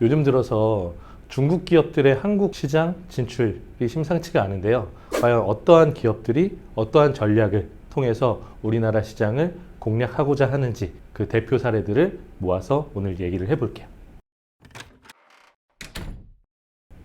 요즘 들어서 중국 기업들의 한국 시장 진출이 심상치가 않은데요. 과연 어떠한 기업들이 어떠한 전략을 통해서 우리나라 시장을 공략하고자 하는지 그 대표 사례들을 모아서 오늘 얘기를 해볼게요.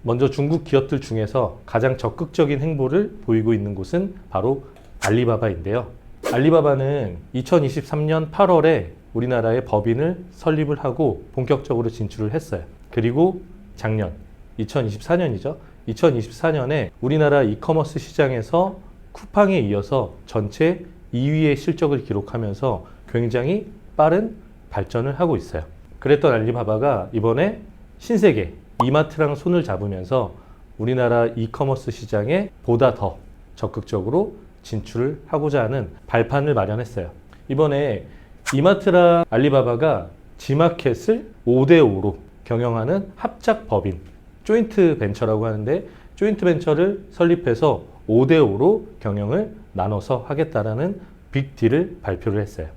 먼저 중국 기업들 중에서 가장 적극적인 행보를 보이고 있는 곳은 바로 알리바바인데요. 알리바바는 2023년 8월에 우리나라의 법인을 설립을 하고 본격적으로 진출을 했어요. 그리고 작년 2024년이죠. 2024년에 우리나라 이커머스 시장에서 쿠팡에 이어서 전체 2위의 실적을 기록하면서 굉장히 빠른 발전을 하고 있어요. 그랬던 알리바바가 이번에 신세계 이마트랑 손을 잡으면서 우리나라 이커머스 시장에 보다 더 적극적으로 진출을 하고자 하는 발판을 마련했어요. 이번에 이마트랑 알리바바가 지마켓을 5대5로 경영하는 합작 법인, 조인트 벤처라고 하는데 조인트 벤처를 설립해서 5대5로 경영을 나눠서 하겠다라는 빅딜을 발표를 했어요.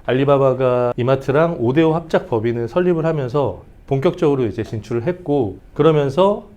알리바바가 이마트랑 5대5 합작 법인을 설립을 하면서 본격적으로 이제 진출을 했고, 그러면서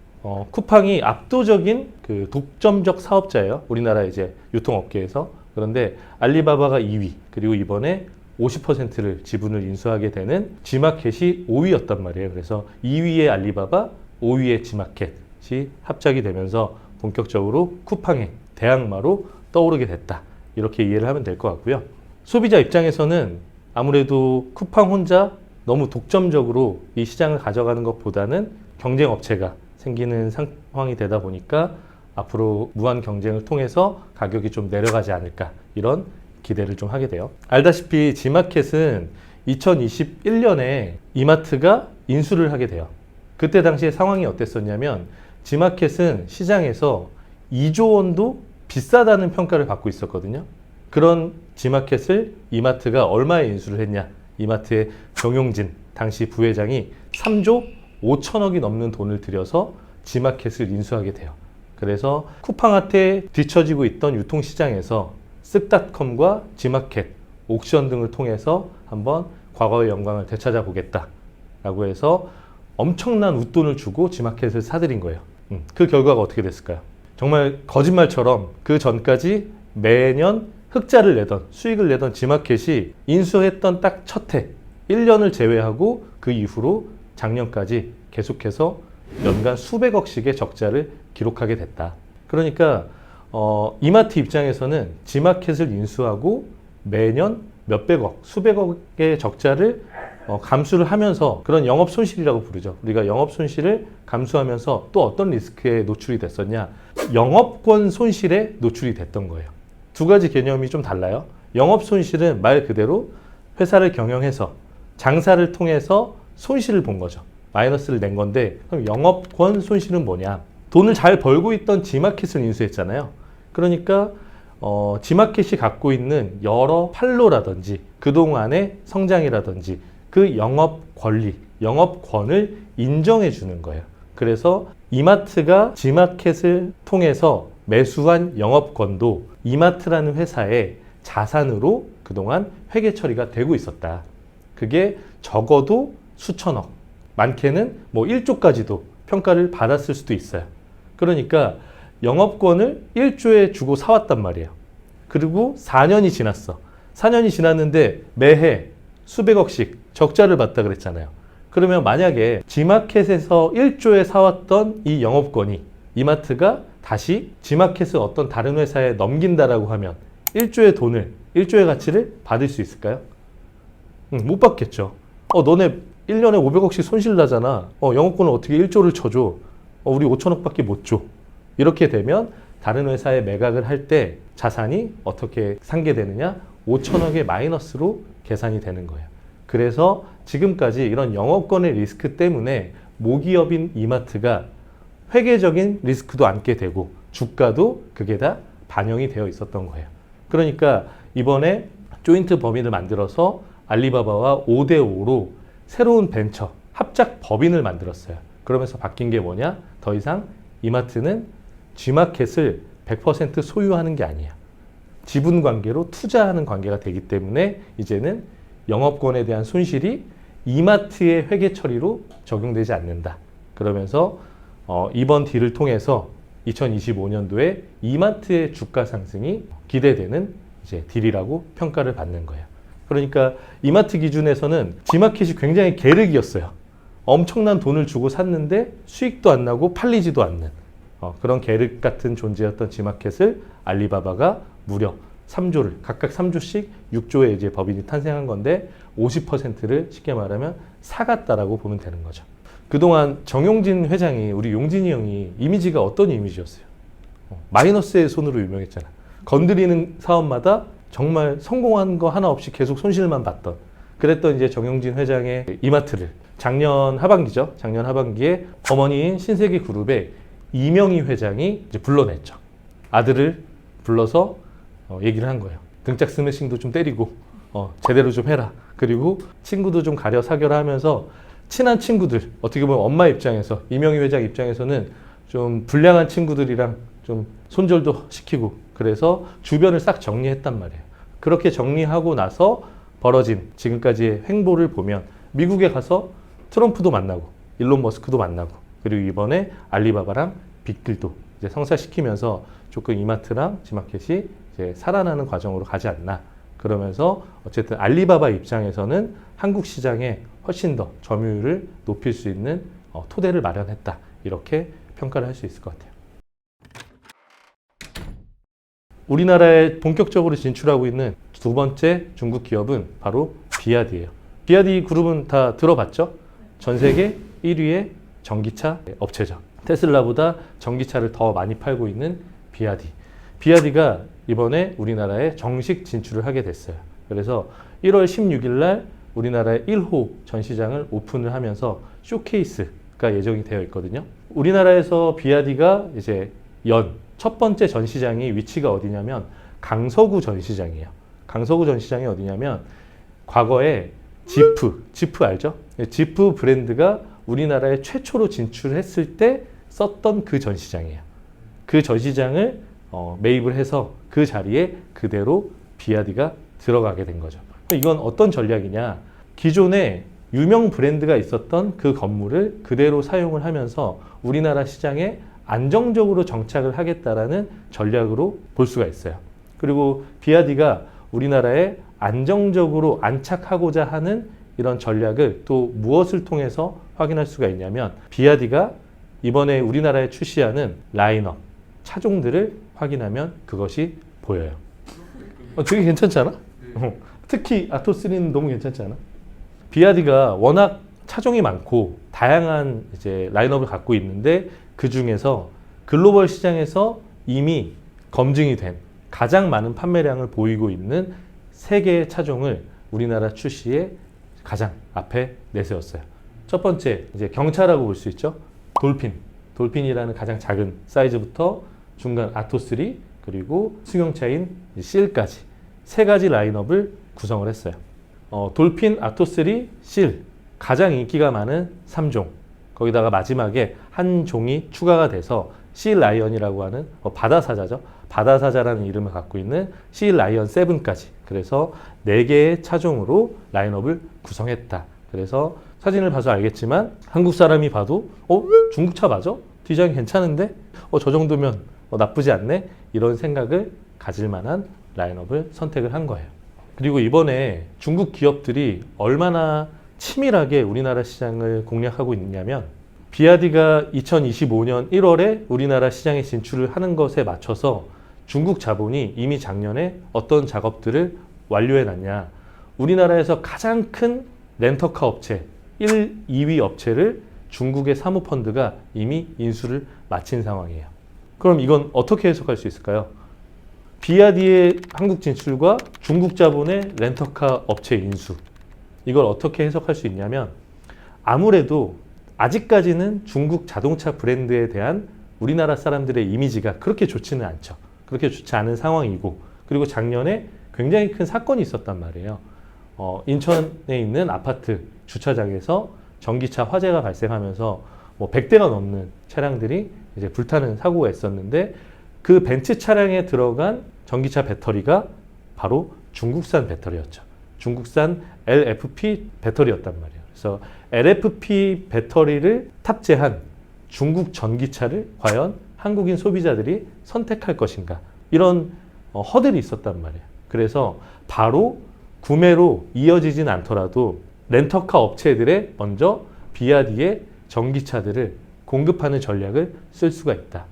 쿠팡이 압도적인 그 독점적 사업자예요. 우리나라 이제 유통업계에서. 그런데 알리바바가 2위, 그리고 이번에 50%를 지분을 인수하게 되는 지마켓이 5위였단 말이에요. 그래서 2위의 알리바바, 5위의 지마켓이 합작이 되면서 본격적으로 쿠팡의 대항마로 떠오르게 됐다. 이렇게 이해를 하면 될 것 같고요. 소비자 입장에서는 아무래도 쿠팡 혼자 너무 독점적으로 이 시장을 가져가는 것보다는 경쟁 업체가 생기는 상황이 되다 보니까 앞으로 무한 경쟁을 통해서 가격이 좀 내려가지 않을까, 이런 기대를 좀 하게 돼요. 알다시피 지마켓은 2021년에 이마트가 인수를 하게 돼요. 그때 당시에 상황이 어땠었냐면 지마켓은 시장에서 2조 원도 비싸다는 평가를 받고 있었거든요. 그런 지마켓을 이마트가 얼마에 인수를 했냐? 이마트의 정용진 당시 부회장이 3조 5천억이 넘는 돈을 들여서 지마켓을 인수하게 돼요. 그래서 쿠팡한테 뒤처지고 있던 유통시장에서 쓱닷컴과 지마켓, 옥션 등을 통해서 한번 과거의 영광을 되찾아 보겠다라고 해서 엄청난 웃돈을 주고 지마켓을 사들인 거예요. 그 결과가 어떻게 됐을까요? 정말 거짓말처럼 그 전까지 매년 흑자를 내던, 수익을 내던 지마켓이 인수했던 딱 첫 해, 1년을 제외하고 그 이후로 작년까지 계속해서 연간 수백억씩의 적자를 기록하게 됐다. 그러니까 이마트 입장에서는 지마켓을 인수하고 매년 몇백억, 수백억의 적자를 감수를 하면서, 그런 영업 손실이라고 부르죠. 우리가 영업 손실을 감수하면서 또 어떤 리스크에 노출이 됐었냐? 영업권 손실에 노출이 됐던 거예요. 두 가지 개념이 좀 달라요. 영업 손실은 말 그대로 회사를 경영해서 장사를 통해서 손실을 본 거죠. 마이너스를 낸 건데, 그럼 영업권 손실은 뭐냐? 돈을 잘 벌고 있던 지마켓을 인수했잖아요. 그러니까 지마켓이 갖고 있는 여러 판로라든지 그동안의 성장이라든지 그 영업 권리, 영업권을 인정해 주는 거예요. 그래서 이마트가 지마켓을 통해서 매수한 영업권도 이마트라는 회사의 자산으로 그동안 회계 처리가 되고 있었다. 그게 적어도 수천억, 많게는 뭐 1조까지도 평가를 받았을 수도 있어요. 그러니까 영업권을 1조에 주고 사왔단 말이에요. 그리고 4년이 지났어. 4년이 지났는데 매해 수백억씩 적자를 봤다 그랬잖아요. 그러면 만약에 지마켓에서 1조에 사왔던 이 영업권이 이마트가 다시 지마켓을 어떤 다른 회사에 넘긴다라고 하면 1조의 돈을, 1조의 가치를 받을 수 있을까요? 못 받겠죠. 너네 1년에 500억씩 손실 나잖아. 영업권을 어떻게 1조를 쳐줘? 우리 5천억밖에 못 줘. 이렇게 되면 다른 회사에 매각을 할 때 자산이 어떻게 상계되느냐? 5천억의 마이너스로 계산이 되는 거예요. 그래서 지금까지 이런 영업권의 리스크 때문에 모기업인 이마트가 회계적인 리스크도 안게 되고 주가도 그게 다 반영이 되어 있었던 거예요. 그러니까 이번에 조인트 법인을 만들어서 알리바바와 5대5로 새로운 벤처, 합작 법인을 만들었어요. 그러면서 바뀐 게 뭐냐? 더 이상 이마트는 G마켓을 100% 소유하는 게 아니야. 지분 관계로 투자하는 관계가 되기 때문에 이제는 영업권에 대한 손실이 이마트의 회계 처리로 적용되지 않는다. 그러면서 이번 딜을 통해서 2025년도에 이마트의 주가 상승이 기대되는 이제 딜이라고 평가를 받는 거예요. 그러니까 이마트 기준에서는 지마켓이 굉장히 계륵이었어요. 엄청난 돈을 주고 샀는데 수익도 안 나고 팔리지도 않는 그런 계륵 같은 존재였던 지마켓을 알리바바가 무려 3조를 각각 3조씩 6조의 이제 법인이 탄생한 건데 50%를 쉽게 말하면 사갔다라고 보면 되는 거죠. 그동안 정용진 회장이 우리 용진이 형이 이미지가 어떤 이미지였어요? 마이너스의 손으로 유명했잖아. 건드리는 사업마다 정말 성공한 거 하나 없이 계속 손실만 봤던 그랬던 이제 정용진 회장의 이마트를 작년 하반기죠. 작년 하반기에 어머니인 신세계 그룹의 이명희 회장이 이제 불러냈죠. 아들을 불러서 얘기를 한 거예요. 등짝 스매싱도 좀 때리고 제대로 좀 해라. 그리고 친구도 좀 가려 사겨라 하면서 친한 친구들, 어떻게 보면 엄마 입장에서 이명희 회장 입장에서는 좀 불량한 친구들이랑 좀 손절도 시키고 그래서 주변을 싹 정리했단 말이에요. 그렇게 정리하고 나서 벌어진 지금까지의 행보를 보면 미국에 가서 트럼프도 만나고 일론 머스크도 만나고 그리고 이번에 알리바바랑 빅딜도 이제 성사시키면서 조금 이마트랑 지마켓이 이제 살아나는 과정으로 가지 않나. 그러면서 어쨌든 알리바바 입장에서는 한국 시장에 훨씬 더 점유율을 높일 수 있는 토대를 마련했다. 이렇게 평가를 할 수 있을 것 같아요. 우리나라에 본격적으로 진출하고 있는 두 번째 중국 기업은 바로 비아디예요. 비아디 그룹은 다 들어봤죠? 전 세계 1위의 전기차 업체죠. 테슬라보다 전기차를 더 많이 팔고 있는 비아디. 비아디가 이번에 우리나라에 정식 진출을 하게 됐어요. 그래서 1월 16일 날 우리나라의 1호 전시장을 오픈을 하면서 쇼케이스가 예정이 되어 있거든요. 우리나라에서 비아디가 이제 첫 번째 전시장이 위치가 어디냐면 강서구 전시장이에요. 강서구 전시장이 어디냐면 과거에 지프 알죠? 지프 브랜드가 우리나라에 최초로 진출했을 때 썼던 그 전시장이에요. 그 전시장을 매입을 해서 그 자리에 그대로 비아디가 들어가게 된 거죠. 이건 어떤 전략이냐? 기존에 유명 브랜드가 있었던 그 건물을 그대로 사용을 하면서 우리나라 시장에 안정적으로 정착을 하겠다라는 전략으로 볼 수가 있어요. 그리고 비아디가 우리나라에 안정적으로 안착하고자 하는 이런 전략을 또 무엇을 통해서 확인할 수가 있냐면 비아디가 이번에 우리나라에 출시하는 라인업 차종들을 확인하면 그것이 보여요. 되게 괜찮지 않아? 특히 아토3는 너무 괜찮지 않아? 비아디가 워낙 차종이 많고 다양한 이제 라인업을 갖고 있는데 그 중에서 글로벌 시장에서 이미 검증이 된 가장 많은 판매량을 보이고 있는 3개의 차종을 우리나라 출시에 가장 앞에 내세웠어요. 첫 번째, 이제 경차라고 볼 수 있죠. 돌핀이라는 가장 작은 사이즈부터 중간 아토3 그리고 승용차인 실까지 3가지 라인업을 구성을 했어요. 돌핀, 아토3, 실 가장 인기가 많은 3종 거기다가 마지막에 한 종이 추가가 돼서 실 라이언이라고 하는 바다사자죠. 바다사자라는 이름을 갖고 있는 실 라이언 7까지 그래서 4개의 차종으로 라인업을 구성했다. 그래서 사진을 봐서 알겠지만 한국 사람이 봐도 중국차 맞아? 디자인 괜찮은데? 저 정도면 나쁘지 않네? 이런 생각을 가질 만한 라인업을 선택을 한 거예요. 그리고 이번에 중국 기업들이 얼마나 치밀하게 우리나라 시장을 공략하고 있냐면 비아디가 2025년 1월에 우리나라 시장에 진출을 하는 것에 맞춰서 중국 자본이 이미 작년에 어떤 작업들을 완료해 놨냐. 우리나라에서 가장 큰 렌터카 업체 1, 2위 업체를 중국의 사모펀드가 이미 인수를 마친 상황이에요. 그럼 이건 어떻게 해석할 수 있을까요? 비아디의 한국 진출과 중국 자본의 렌터카 업체 인수. 이걸 어떻게 해석할 수 있냐면 아무래도 아직까지는 중국 자동차 브랜드에 대한 우리나라 사람들의 이미지가 그렇게 좋지는 않죠. 그렇게 좋지 않은 상황이고 그리고 작년에 굉장히 큰 사건이 있었단 말이에요. 인천에 있는 아파트 주차장에서 전기차 화재가 발생하면서 100대가 넘는 차량들이 이제 불타는 사고가 있었는데 그 벤츠 차량에 들어간 전기차 배터리가 바로 중국산 배터리였죠. 중국산 LFP 배터리였단 말이에요. 그래서 LFP 배터리를 탑재한 중국 전기차를 과연 한국인 소비자들이 선택할 것인가, 이런 허들이 있었단 말이에요. 그래서 바로 구매로 이어지진 않더라도 렌터카 업체들에 먼저 비아디의 전기차들을 공급하는 전략을 쓸 수가 있다.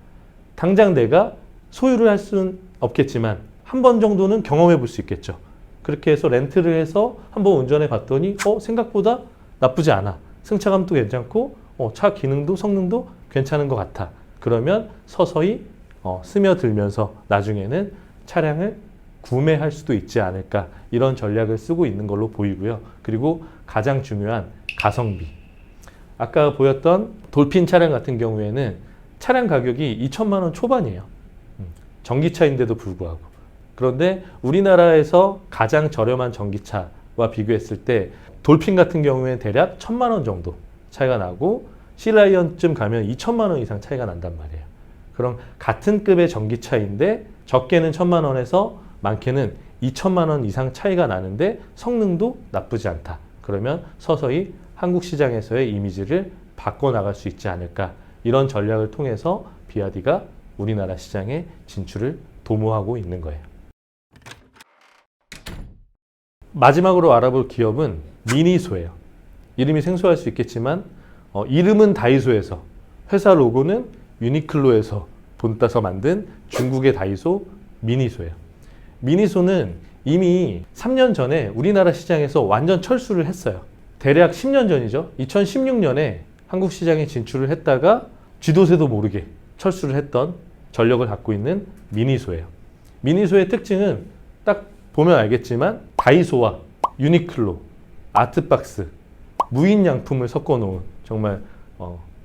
당장 내가 소유를 할 수는 없겠지만 한 번 정도는 경험해 볼 수 있겠죠. 그렇게 해서 렌트를 해서 한번 운전해 봤더니 생각보다 나쁘지 않아. 승차감도 괜찮고 차 기능도 성능도 괜찮은 것 같아. 그러면 서서히 스며들면서 나중에는 차량을 구매할 수도 있지 않을까, 이런 전략을 쓰고 있는 걸로 보이고요. 그리고 가장 중요한 가성비. 아까 보였던 돌핀 차량 같은 경우에는 차량 가격이 2천만 원 초반이에요. 전기차인데도 불구하고. 그런데 우리나라에서 가장 저렴한 전기차와 비교했을 때 돌핀 같은 경우에는 대략 1,000만 원 정도 차이가 나고 시라이언쯤 가면 2천만 원 이상 차이가 난단 말이에요. 그럼 같은 급의 전기차인데 적게는 1,000만 원에서 많게는 2천만 원 이상 차이가 나는데 성능도 나쁘지 않다. 그러면 서서히 한국 시장에서의 이미지를 바꿔나갈 수 있지 않을까. 이런 전략을 통해서 비아디가 우리나라 시장에 진출을 도모하고 있는 거예요. 마지막으로 알아볼 기업은 미니소예요. 이름이 생소할 수 있겠지만 이름은 다이소에서, 회사 로고는 유니클로에서 본따서 만든 중국의 다이소 미니소예요. 미니소는 이미 3년 전에 우리나라 시장에서 완전 철수를 했어요. 대략 10년 전이죠. 2016년에 한국 시장에 진출을 했다가 쥐도새도 모르게 철수를 했던 전력을 갖고 있는 미니소예요. 미니소의 특징은 딱 보면 알겠지만 다이소와 유니클로, 아트박스, 무인양품을 섞어놓은 정말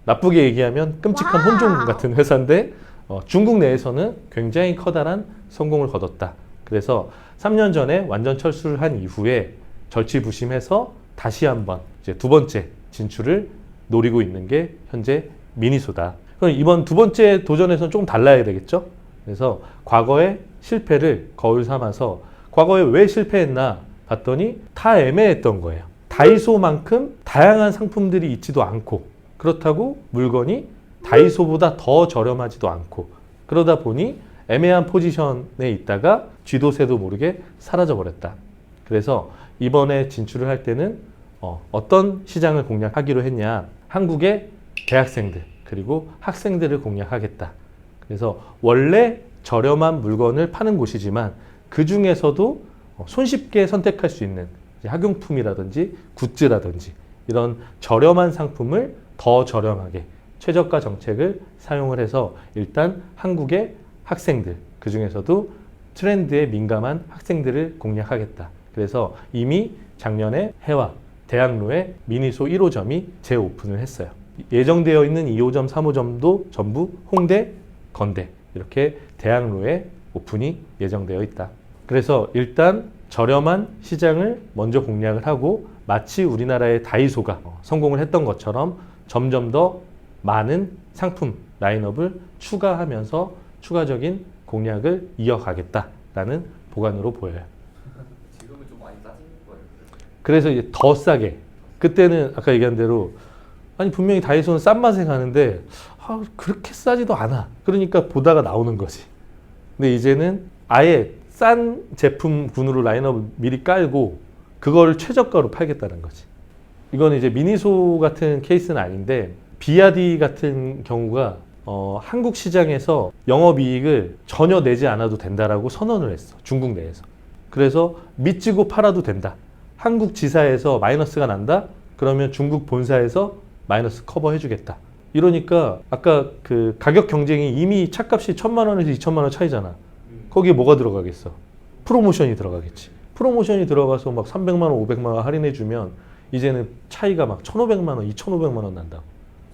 나쁘게 얘기하면 끔찍한 혼종 같은 회사인데 중국 내에서는 굉장히 커다란 성공을 거뒀다. 그래서 3년 전에 완전 철수를 한 이후에 절치부심해서 다시 한번 이제 두 번째 진출을 노리고 있는 게 현재 미니소다. 그럼 이번 두 번째 도전에서는 조금 달라야 되겠죠? 그래서 과거의 실패를 거울 삼아서 과거에 왜 실패했나 봤더니 다 애매했던 거예요. 다이소만큼 다양한 상품들이 있지도 않고, 그렇다고 물건이 다이소보다 더 저렴하지도 않고, 그러다 보니 애매한 포지션에 있다가 쥐도새도 모르게 사라져 버렸다. 그래서 이번에 진출을 할 때는 어떤 시장을 공략하기로 했냐, 한국의 대학생들 그리고 학생들을 공략하겠다. 그래서 원래 저렴한 물건을 파는 곳이지만 그 중에서도 손쉽게 선택할 수 있는 학용품이라든지 굿즈라든지 이런 저렴한 상품을 더 저렴하게 최저가 정책을 사용을 해서 일단 한국의 학생들, 그 중에서도 트렌드에 민감한 학생들을 공략하겠다. 그래서 이미 작년에 해와 대학로에 미니소 1호점이 재오픈을 했어요. 예정되어 있는 2호점, 3호점도 전부 홍대, 건대 이렇게 대학로에 오픈이 예정되어 있다. 그래서 일단 저렴한 시장을 먼저 공략을 하고 마치 우리나라의 다이소가 성공을 했던 것처럼 점점 더 많은 상품 라인업을 추가하면서 추가적인 공략을 이어가겠다라는 보관으로 보여요. 지금은 좀 많이 싸진 거예요. 그래서 이제 더 싸게, 그때는 아까 얘기한 대로 아니 분명히 다이소는 싼 맛에 가는데 그렇게 싸지도 않아. 그러니까 보다가 나오는 거지. 근데 이제는 아예 싼 제품군으로 라인업을 미리 깔고 그걸 최저가로 팔겠다는 거지. 이건 이제 미니소 같은 케이스는 아닌데 비아디 같은 경우가 한국 시장에서 영업이익을 전혀 내지 않아도 된다라고 선언을 했어. 중국 내에서. 그래서 밑지고 팔아도 된다. 한국 지사에서 마이너스가 난다? 그러면 중국 본사에서 마이너스 커버해주겠다. 이러니까 아까 그 가격 경쟁이 이미 차값이 1,000만 원에서 2,000만 원 차이잖아. 거기에 뭐가 들어가겠어? 프로모션이 들어가겠지. 프로모션이 들어가서 막 300만 원, 500만 원 할인해주면 이제는 차이가 막 1,500만 원, 2,500만 원 난다고.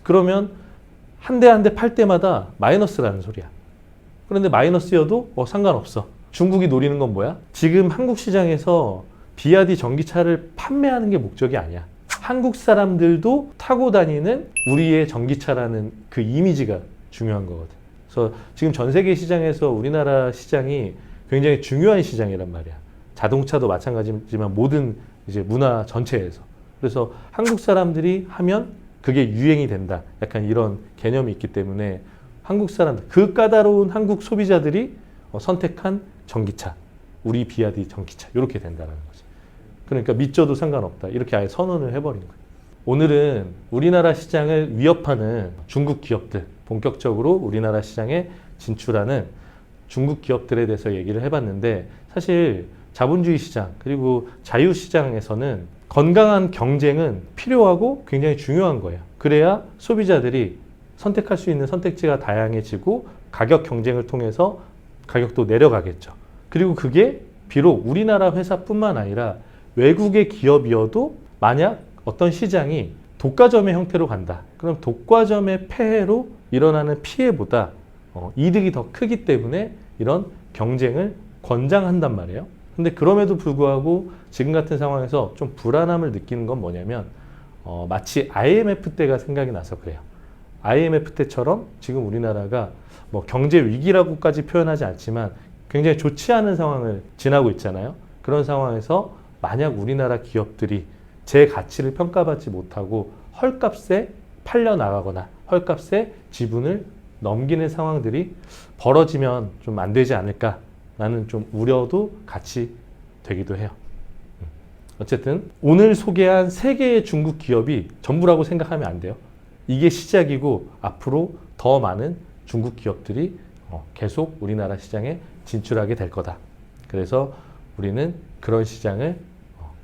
그러면 한 대 한 대 팔 때마다 마이너스라는 소리야. 그런데 마이너스여도 상관없어. 중국이 노리는 건 뭐야? 지금 한국 시장에서 비아디 전기차를 판매하는 게 목적이 아니야. 한국 사람들도 타고 다니는 우리의 전기차라는 그 이미지가 중요한 거거든. 그래서 지금 전 세계 시장에서 우리나라 시장이 굉장히 중요한 시장이란 말이야. 자동차도 마찬가지지만 모든 이제 문화 전체에서. 그래서 한국 사람들이 하면 그게 유행이 된다. 약간 이런 개념이 있기 때문에 한국 사람들, 그 까다로운 한국 소비자들이 선택한 전기차, 우리 비아디 전기차 이렇게 된다는 거지. 그러니까 믿져도 상관없다. 이렇게 아예 선언을 해버린 거예요. 오늘은 우리나라 시장을 위협하는 중국 기업들, 본격적으로 우리나라 시장에 진출하는 중국 기업들에 대해서 얘기를 해봤는데, 사실 자본주의 시장 그리고 자유시장에서는 건강한 경쟁은 필요하고 굉장히 중요한 거예요. 그래야 소비자들이 선택할 수 있는 선택지가 다양해지고 가격 경쟁을 통해서 가격도 내려가겠죠. 그리고 그게 비록 우리나라 회사뿐만 아니라 외국의 기업이어도 만약 어떤 시장이 독과점의 형태로 간다. 그럼 독과점의 폐해로 일어나는 피해보다 이득이 더 크기 때문에 이런 경쟁을 권장한단 말이에요. 근데 그럼에도 불구하고 지금 같은 상황에서 좀 불안함을 느끼는 건 뭐냐면 마치 IMF 때가 생각이 나서 그래요. IMF 때처럼 지금 우리나라가 뭐 경제 위기라고까지 표현하지 않지만 굉장히 좋지 않은 상황을 지나고 있잖아요. 그런 상황에서 만약 우리나라 기업들이 제 가치를 평가받지 못하고 헐값에 팔려 나가거나 헐값에 지분을 넘기는 상황들이 벌어지면 좀 안 되지 않을까라는 좀 우려도 같이 되기도 해요. 어쨌든 오늘 소개한 3개의 중국 기업이 전부라고 생각하면 안 돼요. 이게 시작이고 앞으로 더 많은 중국 기업들이 계속 우리나라 시장에 진출하게 될 거다. 그래서 우리는 그런 시장을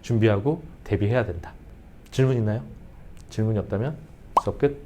준비하고 대비해야 된다. 질문 있나요? 질문이 없다면 수업 끝.